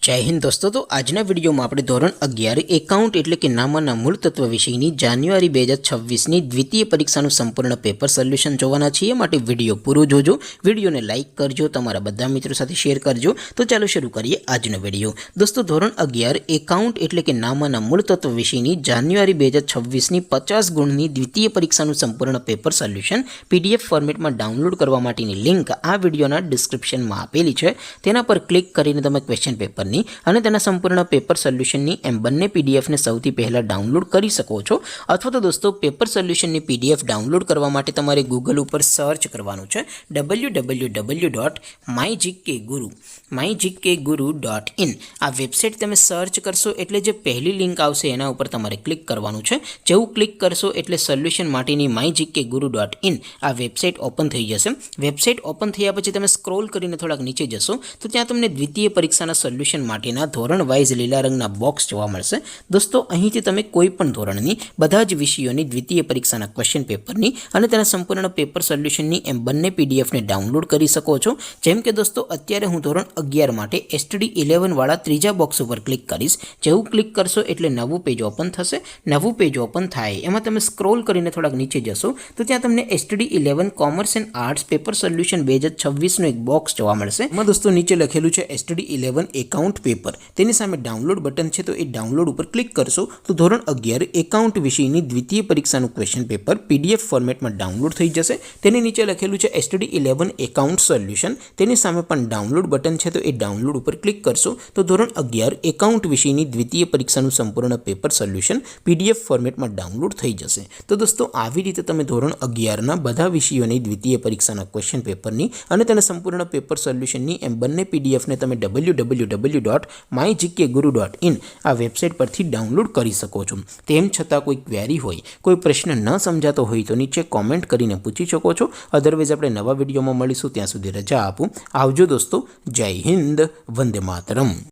जय हिंद दोस्तों। तो आजना विडियो में આપણે ધોરણ 11 એકાઉન્ટ એટલે કે નામના મૂળ તત્વ વિષયની જાન્યુઆરી 2026ની દ્વિતીય પરીક્ષાનું સંપૂર્ણ પેપર સોલ્યુશન જોવાના છીએ। માટે વિડિયો પૂરો જોજો, વિડિયોને લાઈક કરજો, તમારા બધા મિત્રો સાથે શેર કરજો। તો ચાલો શરૂ કરીએ આજનો વિડિયો। દોસ્તો ધોરણ 11 એકાઉન્ટ એટલે કે નામના મૂળ તત્વ વિષયની જાન્યુઆરી 2026ની 50 ગુણની દ્વિતીય પરીક્ષાનું સંપૂર્ણ પેપર સોલ્યુશન PDF ફોર્મેટમાં ડાઉનલોડ કરવા માટેની લિંક આ વિડિયોના ડિસ્ક્રિપ્શનમાં આપેલી છે। તેના પર ક્લિક કરીને તમે ક્વેશ્ચન પેપર અને તેના સંપૂર્ણ પેપર સોલ્યુશનની એમ બંને પીડીએફને સૌથી પહેલા ડાઉનલોડ કરી શકો છો। અથવા તો દોસ્તો પેપર સોલ્યુશનની પીડીએફ ડાઉનલોડ કરવા માટે તમારે ગૂગલ ઉપર સર્ચ કરવાનું છે www.mygkguru.in। આ વેબસાઇટ તમે સર્ચ કરશો એટલે જે પહેલી લિંક આવશે એના ઉપર તમારે ક્લિક કરવાનું છે। જેવું ક્લિક કરશો એટલે સોલ્યુશન માટેની mygkguru.in આ વેબસાઇટ ઓપન થઈ જશે। વેબસાઇટ ઓપન થયા પછી તમે સ્ક્રોલ કરીને થોડાક નીચે જશો તો ત્યાં તમને દ્વિતીય પરીક્ષાના સોલ્યુશન માટેના ધોરણ વાઇઝ લીલા રંગના બોક્સ જોવા મળશે। દોસ્તો અહીંથી તમે કોઈ પણ ધોરણની બધા જ વિષયોની દ્વિતીય પરીક્ષાના ક્વેશ્ચન પેપરની અને તેના સંપૂર્ણ પેપર સોલ્યુશનની એમ બંને પીડીએફને ડાઉનલોડ કરી શકો છો। જેમ કે દોસ્તો અત્યારે હું ધોરણ 11 માટે STD11 વાળા ત્રીજા બોક્સ ઉપર ક્લિક કરીશ। જેવું ક્લિક કરશો એટલે નવું પેજ ઓપન થશે। નવું પેજ ઓપન થાય એમાં તમે સ્ક્રોલ કરીને થોડાક નીચે જશો તો ત્યાં તમને STD11 commerce and arts paper solution 2026નું એક બોક્સ જોવા મળશે। એમાં દોસ્તો નીચે લખેલું છે STD11 એકાઉન્ટ પેપર, તેની સામે ડાઉનલોડ બટન છે તો એ ડાઉનલોડ ઉપર ક્લિક કરશો તો ધોરણ 11 એકાઉન્ટ વિષયની દ્વિતીય પરીક્ષાનું ક્વેશ્ચન પેપર PDF ફોર્મેટમાં ડાઉનલોડ થઈ જશે। તેની નીચે લખેલું છે STD11 એકાઉન્ટ સોલ્યુશન, તેની સામે પણ ડાઉનલોડ બટન છે તો એ ડાઉનલોડ ઉપર ક્લિક કરશો તો ધોરણ 11 એકાઉન્ટ વિષયની દ્વિતીય પરીક્ષાનું સંપૂર્ણ પેપર સોલ્યુશન PDF ફોર્મેટમાં ડાઉનલોડ થઈ જશે। તો દોસ્તો આવી રીતે તમે ધોરણ 11ના બધા વિષયોની દ્વિતીય પરીક્ષાના ક્વેશ્ચન પેપરની અને તેના સંપૂર્ણ પેપર સોલ્યુશનની એમ બંને પીડીએફને તમે www.mygkguru.in આ વેબસાઇટ પરથી ડાઉનલોડ કરી શકો છો। તેમ છતાં કોઈ ક્વેરી હોય, કોઈ પ્રશ્ન ન સમજાતો હોય તો નીચે કોમેન્ટ કરીને પૂછી શકો છો। અધરવાઇઝ આપણે નવા વિડીયોમાં મળીશું, ત્યાં સુધી રજા આપું। આવજો દોસ્તો, જય હિન્દ, વંદે માતરમ।